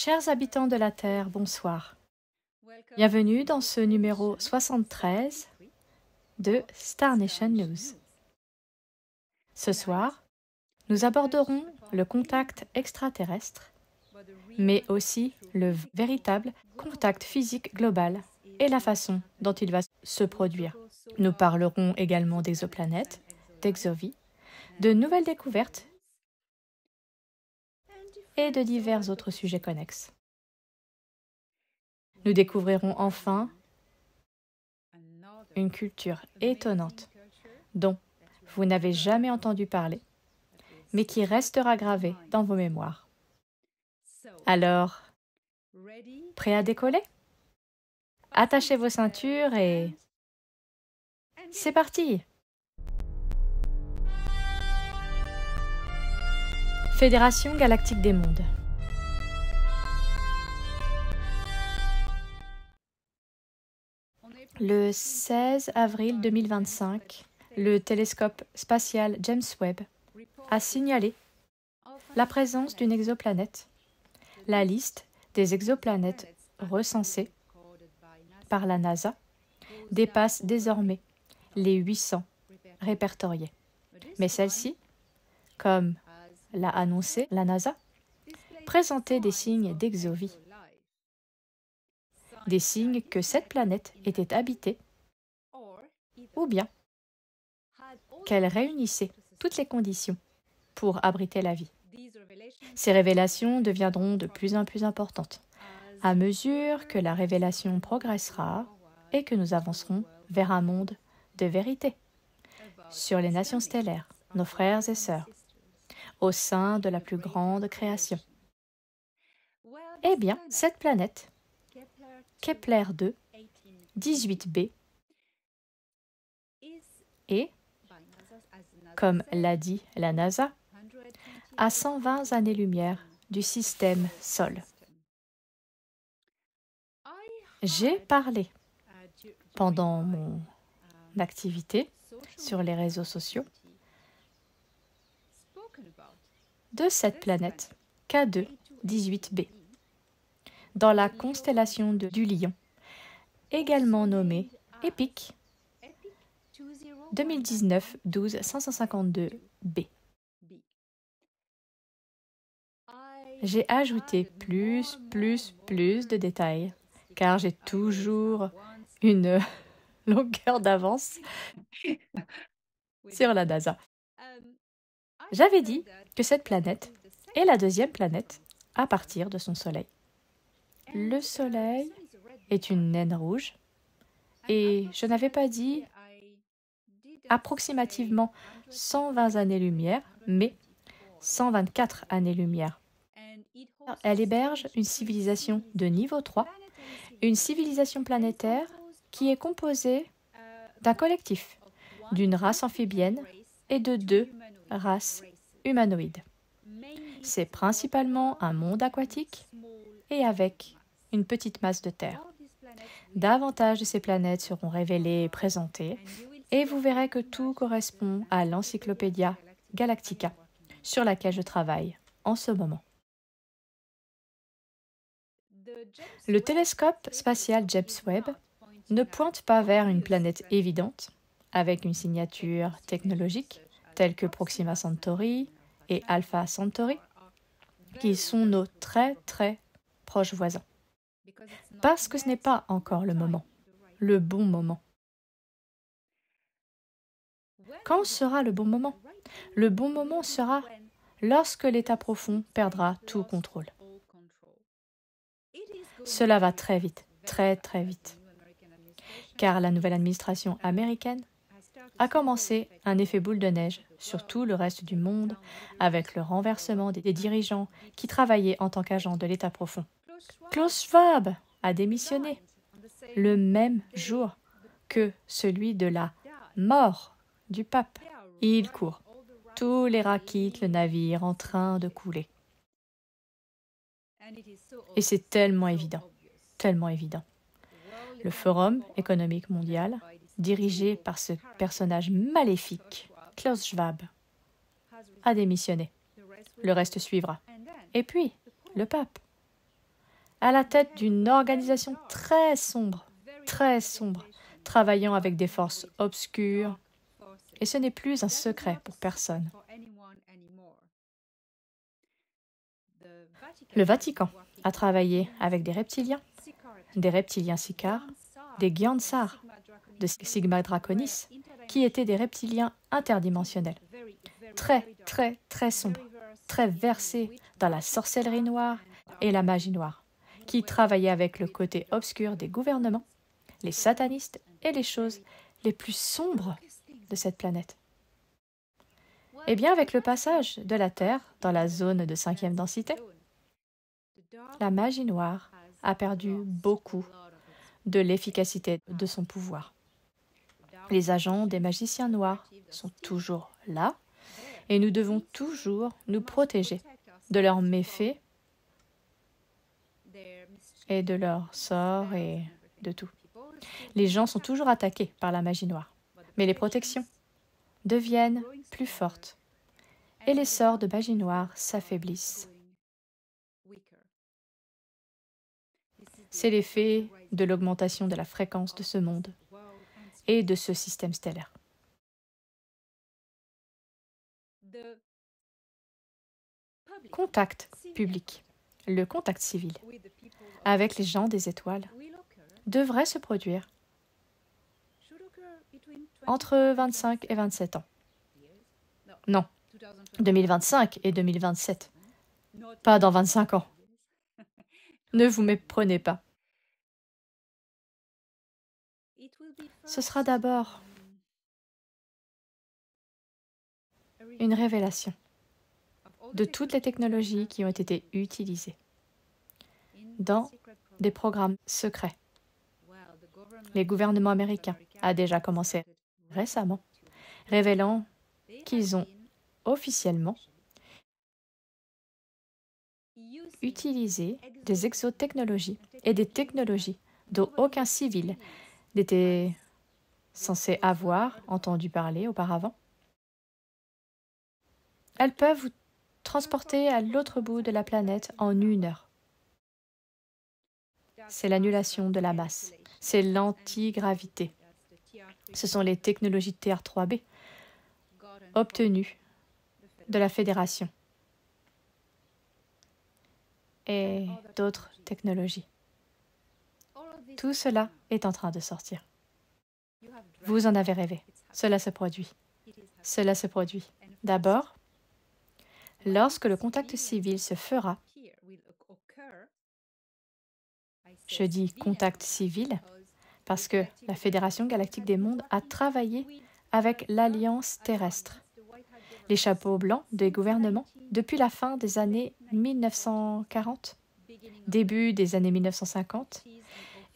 Chers habitants de la Terre, bonsoir. Bienvenue dans ce numéro 73 de Star Nation News. Ce soir, nous aborderons le contact extraterrestre, mais aussi le véritable contact physique global et la façon dont il va se produire. Nous parlerons également d'exoplanètes, d'exovies, de nouvelles découvertes et de divers autres sujets connexes. Nous découvrirons enfin une culture étonnante dont vous n'avez jamais entendu parler, mais qui restera gravée dans vos mémoires. Alors, prêts à décoller? Attachez vos ceintures et c'est parti! Fédération galactique des mondes. Le 16 avril 2025, le télescope spatial James Webb a signalé la présence d'une exoplanète. La liste des exoplanètes recensées par la NASA dépasse désormais les 800 répertoriées. Mais celle-ci, comme l'a annoncé la NASA, présentait des signes d'exovie. Des signes que cette planète était habitée, ou bien qu'elle réunissait toutes les conditions pour abriter la vie. Ces révélations deviendront de plus en plus importantes à mesure que la révélation progressera et que nous avancerons vers un monde de vérité sur les nations stellaires, nos frères et sœurs, au sein de la plus grande création. Eh bien, cette planète, Kepler 2, 18b, est, comme l'a dit la NASA, à 120 années-lumière du système Sol. J'ai parlé pendant mon activité sur les réseaux sociaux de cette planète K2 18b dans la constellation du Lion, également nommée EPIC 2019-12-552b. J'ai ajouté plus de détails, car j'ai toujours une longueur d'avance sur la NASA. J'avais dit que cette planète est la deuxième planète à partir de son Soleil. Le Soleil est une naine rouge, et je n'avais pas dit approximativement 120 années-lumière, mais 124 années-lumière. Elle héberge une civilisation de niveau 3, une civilisation planétaire qui est composée d'un collectif, d'une race amphibienne et de 2 races humanoïdes. C'est principalement un monde aquatique et avec une petite masse de terre. Davantage de ces planètes seront révélées et présentées, et vous verrez que tout correspond à l'Encyclopédia Galactica, sur laquelle je travaille en ce moment. Le télescope spatial James Webb ne pointe pas vers une planète évidente, avec une signature technologique, telle que Proxima Centauri et Alpha Centauri, qui sont nos très proches voisins. Parce que ce n'est pas encore le moment, le bon moment. Quand sera le bon moment? Le bon moment sera lorsque l'état profond perdra tout contrôle. Cela va très vite, très vite, car la nouvelle administration américaine a commencé un effet boule de neige sur tout le reste du monde avec le renversement des dirigeants qui travaillaient en tant qu'agents de l'état profond. Klaus Schwab a démissionné le même jour que celui de la mort du pape. Il court. Tous les rats quittent le navire en train de couler. Et c'est tellement évident. Le Forum économique mondial, dirigé par ce personnage maléfique, Klaus Schwab, a démissionné. Le reste suivra. Et puis, le pape. à la tête d'une organisation très sombre, travaillant avec des forces obscures, et ce n'est plus un secret pour personne. Le Vatican a travaillé avec des reptiliens Sicars, des Gyansar de Sigma Draconis, qui étaient des reptiliens interdimensionnels, très sombres, très versés dans la sorcellerie noire et la magie noire, qui travaillaient avec le côté obscur des gouvernements, les satanistes et les choses les plus sombres de cette planète. Eh bien, avec le passage de la Terre dans la zone de 5e densité, la magie noire a perdu beaucoup de l'efficacité de son pouvoir. Les agents des magiciens noirs sont toujours là et nous devons toujours nous protéger de leurs méfaits et de leurs sorts et de tout. Les gens sont toujours attaqués par la magie noire, mais les protections deviennent plus fortes et les sorts de magie noire s'affaiblissent. C'est l'effet de l'augmentation de la fréquence de ce monde et de ce système stellaire. Contact public, le contact civil, avec les gens des étoiles, devrait se produire entre 25 et 27 ans. Non, 2025 et 2027. Pas dans 25 ans. Ne vous méprenez pas. Ce sera d'abord une révélation de toutes les technologies qui ont été utilisées dans des programmes secrets. Les gouvernements américains ont déjà commencé récemment, révélant qu'ils ont officiellement utilisé des exotechnologies et des technologies dont aucun civil n'était censé avoir entendu parler auparavant. Elles peuvent vous transporter à l'autre bout de la planète en 1 heure. C'est l'annulation de la masse, c'est l'antigravité. Ce sont les technologies TR3B obtenues de la Fédération et d'autres technologies. Tout cela est en train de sortir. Vous en avez rêvé. Cela se produit. Cela se produit. D'abord, lorsque le contact civil se fera, je dis contact civil parce que la Fédération galactique des mondes a travaillé avec l'Alliance terrestre, les chapeaux blancs des gouvernements, depuis la fin des années 1940, début des années 1950,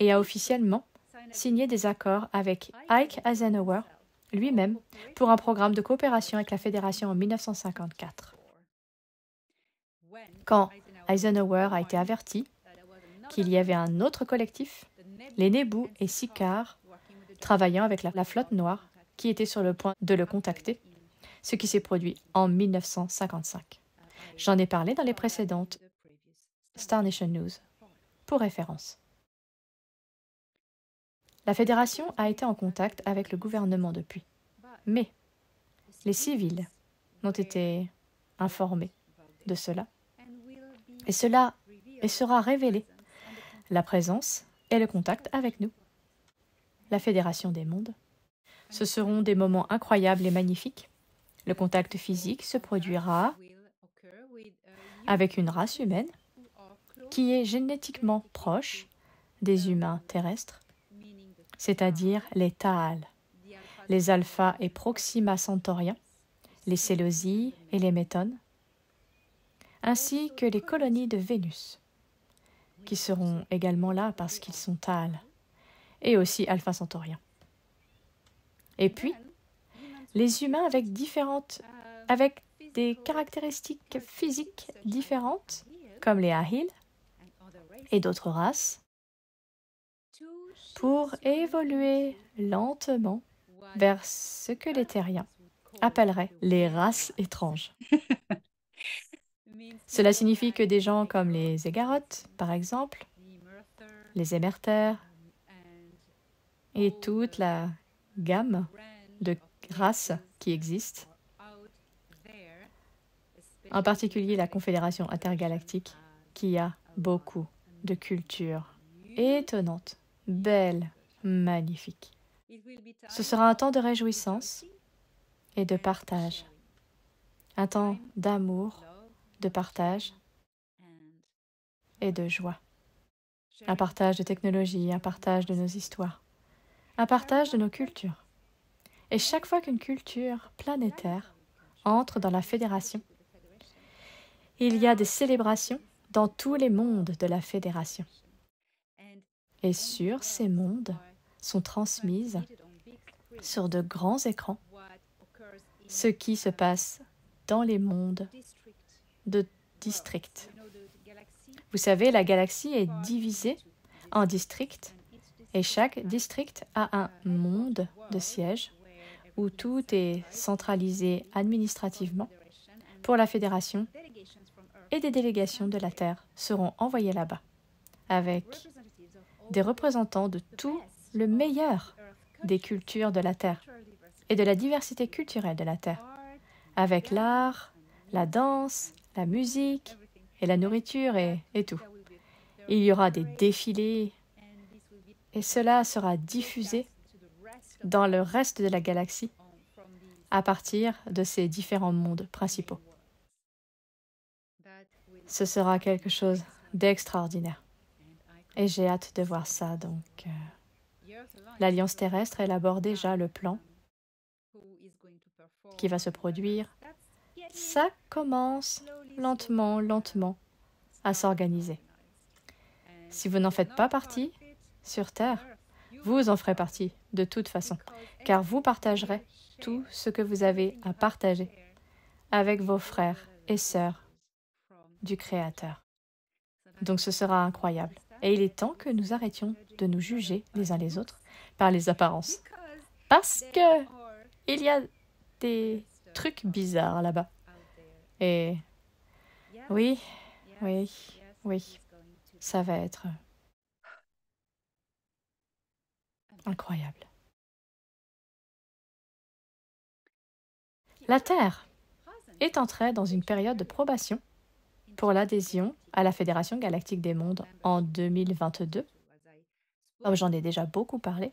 et a officiellement signé des accords avec Ike Eisenhower lui-même pour un programme de coopération avec la Fédération en 1954. Quand Eisenhower a été averti qu'il y avait un autre collectif, les Nebu et Sicars, travaillant avec la flotte noire, qui était sur le point de le contacter, ce qui s'est produit en 1955. J'en ai parlé dans les précédentes Star Nation News, pour référence. La Fédération a été en contact avec le gouvernement depuis, mais les civils n'ont été informés de cela, et cela sera révélé, la présence et le contact avec nous. La Fédération des mondes. Ce seront des moments incroyables et magnifiques. Le contact physique se produira avec une race humaine qui est génétiquement proche des humains terrestres, c'est-à-dire les Taal, les Alpha et Proxima Centauriens, les Sélosies et les Métones, ainsi que les colonies de Vénus, qui seront également là parce qu'ils sont Taal, et aussi Alpha Centauriens. Et puis, les humains avec des caractéristiques physiques différentes, comme les Ahil et d'autres races, pour évoluer lentement vers ce que les terriens appelleraient les races étranges. Cela signifie que des gens comme les Zégarotes, par exemple, les émetteurs et toute la gamme de races qui existent, en particulier la Confédération intergalactique, qui a beaucoup de cultures étonnantes, belles, magnifiques. Ce sera un temps de réjouissance et de partage, un temps d'amour, de partage et de joie. Un partage de technologie, un partage de nos histoires, un partage de nos cultures. Et chaque fois qu'une culture planétaire entre dans la fédération, il y a des célébrations dans tous les mondes de la fédération. Et sur ces mondes sont transmises sur de grands écrans ce qui se passe dans les mondes de districts. Vous savez, la galaxie est divisée en districts et chaque district a un monde de siège où tout est centralisé administrativement pour la fédération et des délégations de la Terre seront envoyées là-bas avec des représentants de tout le meilleur des cultures de la Terre et de la diversité culturelle de la Terre, avec l'art, la danse, la musique et la nourriture et tout. Il y aura des défilés et cela sera diffusé dans le reste de la galaxie à partir de ces différents mondes principaux. Ce sera quelque chose d'extraordinaire. Et j'ai hâte de voir ça. Donc, l'Alliance terrestre élabore déjà le plan qui va se produire. Ça commence lentement, lentement à s'organiser. Si vous n'en faites pas partie, sur Terre, vous en ferez partie de toute façon, car vous partagerez tout ce que vous avez à partager avec vos frères et sœurs du Créateur. Donc ce sera incroyable. Et il est temps que nous arrêtions de nous juger les uns les autres par les apparences. Parce que il y a des trucs bizarres là-bas. Et oui, ça va être incroyable. La Terre est entrée dans une période de probation pour l'adhésion à la Fédération galactique des mondes en 2022. Comme j'en ai déjà beaucoup parlé.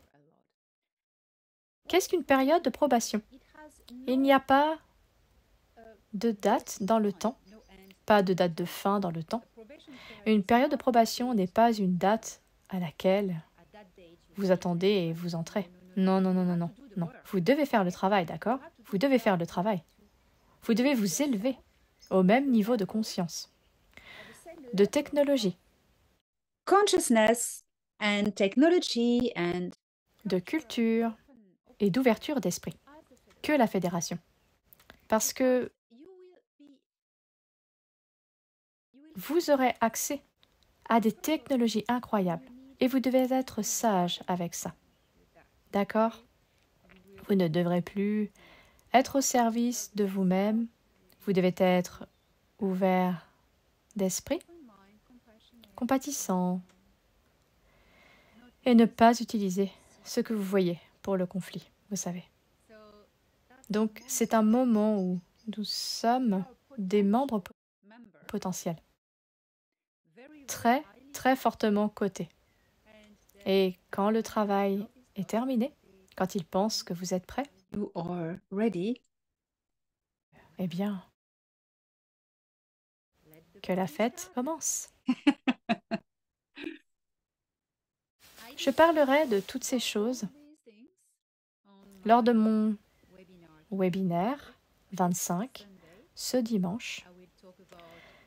Qu'est-ce qu'une période de probation? Il n'y a pas de date dans le temps, pas de date de fin dans le temps. Une période de probation n'est pas une date à laquelle vous attendez et vous entrez. Non. Vous devez faire le travail, d'accord? Vous devez faire le travail. Vous devez vous élever au même niveau de conscience, de technologie, consciousness and technology and de culture et d'ouverture d'esprit que la Fédération. Parce que vous aurez accès à des technologies incroyables et vous devez être sage avec ça. D'accord? Vous ne devrez plus être au service de vous-même. Vous devez être ouvert d'esprit, compatissant et ne pas utiliser ce que vous voyez pour le conflit, vous savez. Donc, c'est un moment où nous sommes des membres potentiels, très, très fortement cotés. Et quand le travail est terminé, quand ils pensent que vous êtes prêts, you are ready, eh bien, que la fête commence. Je parlerai de toutes ces choses lors de mon webinaire 25 ce dimanche.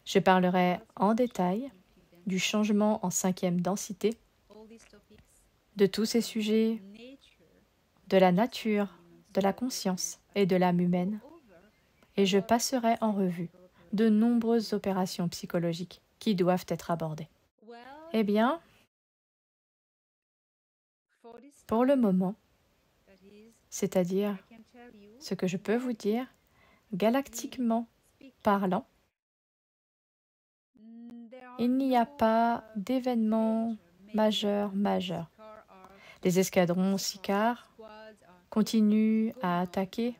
Je parlerai en détail du changement en 5e densité, de tous ces sujets, de la nature, de la conscience et de l'âme humaine. Et je passerai en revue de nombreuses opérations psychologiques qui doivent être abordées. Eh bien, pour le moment, c'est-à-dire ce que je peux vous dire, galactiquement parlant, il n'y a pas d'événements majeur, majeur. Les escadrons SICAR continuent à attaquer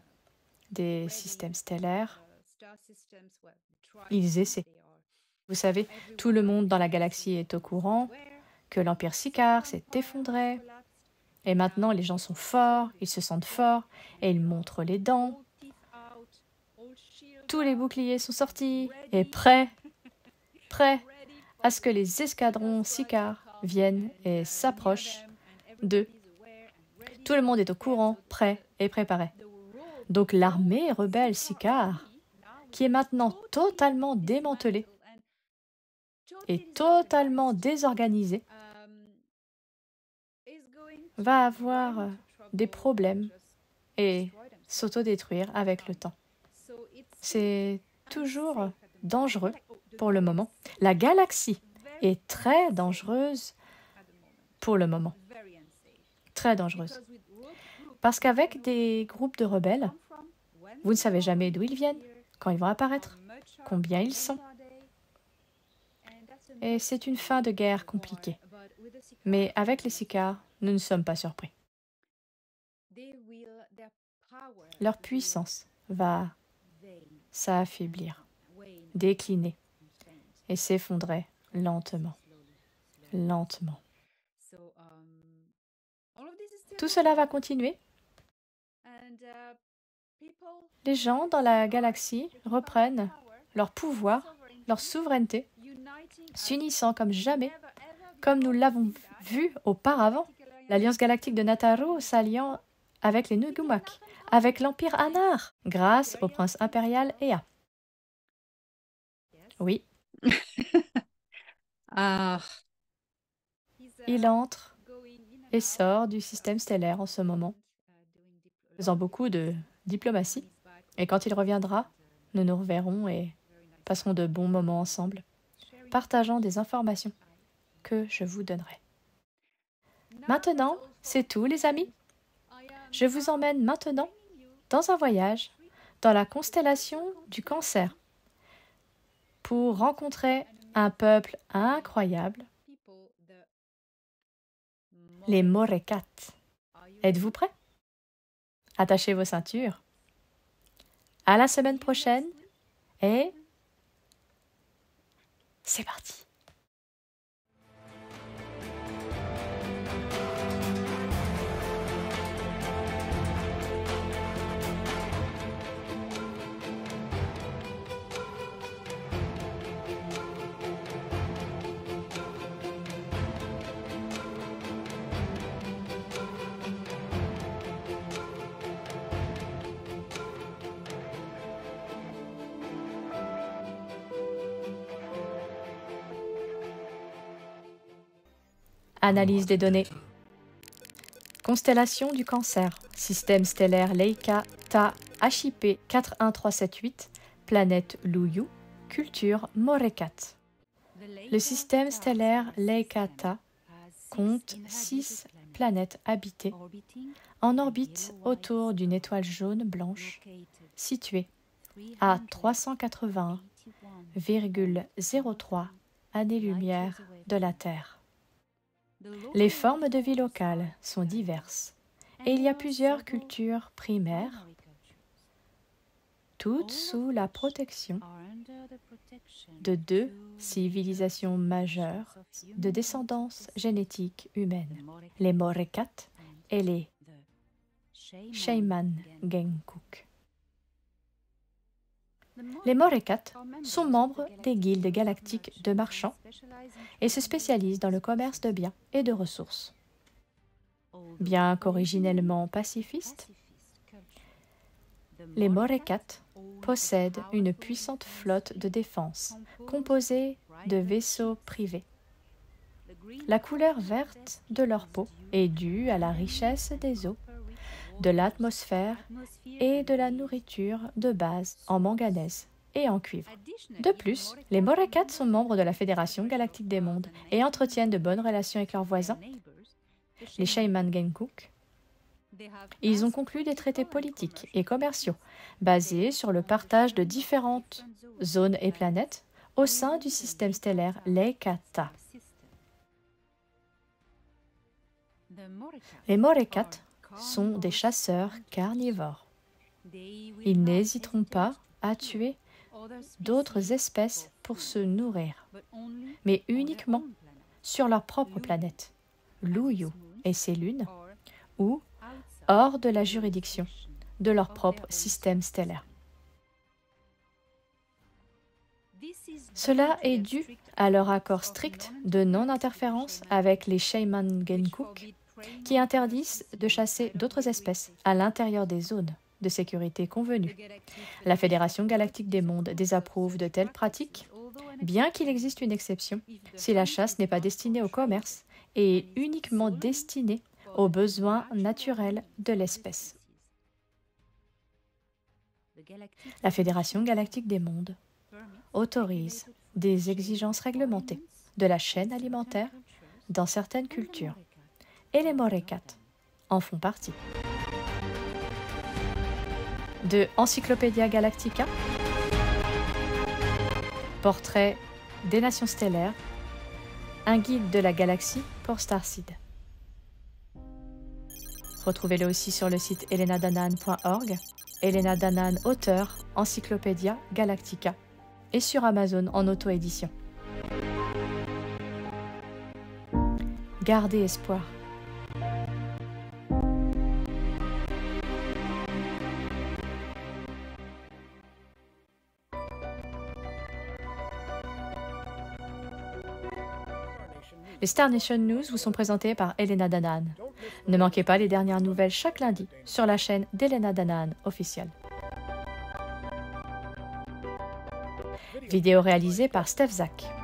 des systèmes stellaires. Ils essaient. Vous savez, tout le monde dans la galaxie est au courant que l'Empire SICAR s'est effondré. Et maintenant, les gens sont forts, ils se sentent forts, et ils montrent les dents. Tous les boucliers sont sortis et prêts à ce que les escadrons SICAR viennent et s'approchent d'eux. Tout le monde est au courant, prêt et préparé. Donc l'armée rebelle SICAR, qui est maintenant totalement démantelée et totalement désorganisée, va avoir des problèmes et s'autodétruire avec le temps. C'est toujours dangereux pour le moment. La galaxie est très dangereuse pour le moment. Très dangereuse. Parce qu'avec des groupes de rebelles, vous ne savez jamais d'où ils viennent, quand ils vont apparaître, combien ils sont. Et c'est une fin de guerre compliquée. Mais avec les SICAR, nous ne sommes pas surpris. Leur puissance va s'affaiblir, décliner et s'effondrer lentement, lentement. Tout cela va continuer. Les gens dans la galaxie reprennent leur pouvoir, leur souveraineté, s'unissant comme jamais, comme nous l'avons vu auparavant. L'Alliance galactique de Nataru s'alliant avec les Nugumak, avec l'Empire Anar, grâce au prince impérial Ea. Oui. Il entre et sort du système stellaire en ce moment, faisant beaucoup de diplomatie. Et quand il reviendra, nous nous reverrons et passerons de bons moments ensemble, partageant des informations que je vous donnerai. Maintenant, c'est tout, les amis. Je vous emmène maintenant dans un voyage dans la constellation du Cancer pour rencontrer un peuple incroyable, les Morekat. Êtes-vous prêts? Attachez vos ceintures. À la semaine prochaine et c'est parti. Analyse des données. Constellation du Cancer. Système stellaire Leica Ta HIP 41378. Planète Luyu. Culture Morekat. Le système stellaire Leica Ta compte 6 planètes habitées en orbite autour d'une étoile jaune blanche située à 381,03 années-lumière de la Terre. Les formes de vie locales sont diverses et il y a plusieurs cultures primaires, toutes sous la protection de 2 civilisations majeures de descendance génétique humaine, les Morekat et les Shaman Genkuk. Les Morekat sont membres des guildes galactiques de marchands et se spécialisent dans le commerce de biens et de ressources. Bien qu'originellement pacifistes, les Morekat possèdent une puissante flotte de défense composée de vaisseaux privés. La couleur verte de leur peau est due à la richesse des eaux, de l'atmosphère et de la nourriture de base en manganèse et en cuivre. De plus, les Morekat sont membres de la Fédération galactique des mondes et entretiennent de bonnes relations avec leurs voisins, les Shaman Genkuk. Ils ont conclu des traités politiques et commerciaux basés sur le partage de différentes zones et planètes au sein du système stellaire Leica Ta. Les Morekat sont des chasseurs carnivores. Ils n'hésiteront pas à tuer d'autres espèces pour se nourrir, mais uniquement sur leur propre planète, l'Uyu et ses lunes, ou hors de la juridiction de leur propre système stellaire. Cela est dû à leur accord strict de non-interférence avec les Shaman Genkuk, qui interdisent de chasser d'autres espèces à l'intérieur des zones de sécurité convenues. La Fédération galactique des mondes désapprouve de telles pratiques, bien qu'il existe une exception si la chasse n'est pas destinée au commerce et uniquement destinée aux besoins naturels de l'espèce. La Fédération galactique des mondes autorise des exigences réglementées de la chaîne alimentaire dans certaines cultures, et les Morekat en font partie. De Encyclopædia Galactica, portrait des nations stellaires, un guide de la galaxie pour Starseed. Retrouvez-le aussi sur le site helenadanan.org, Elena Danan, auteur, Encyclopædia Galactica, et sur Amazon en auto-édition. Gardez espoir. Les Star Nation News vous sont présentés par Elena Danan. Ne manquez pas les dernières nouvelles chaque lundi sur la chaîne d'Elena Danan officielle. Vidéo réalisée par Steph Zak.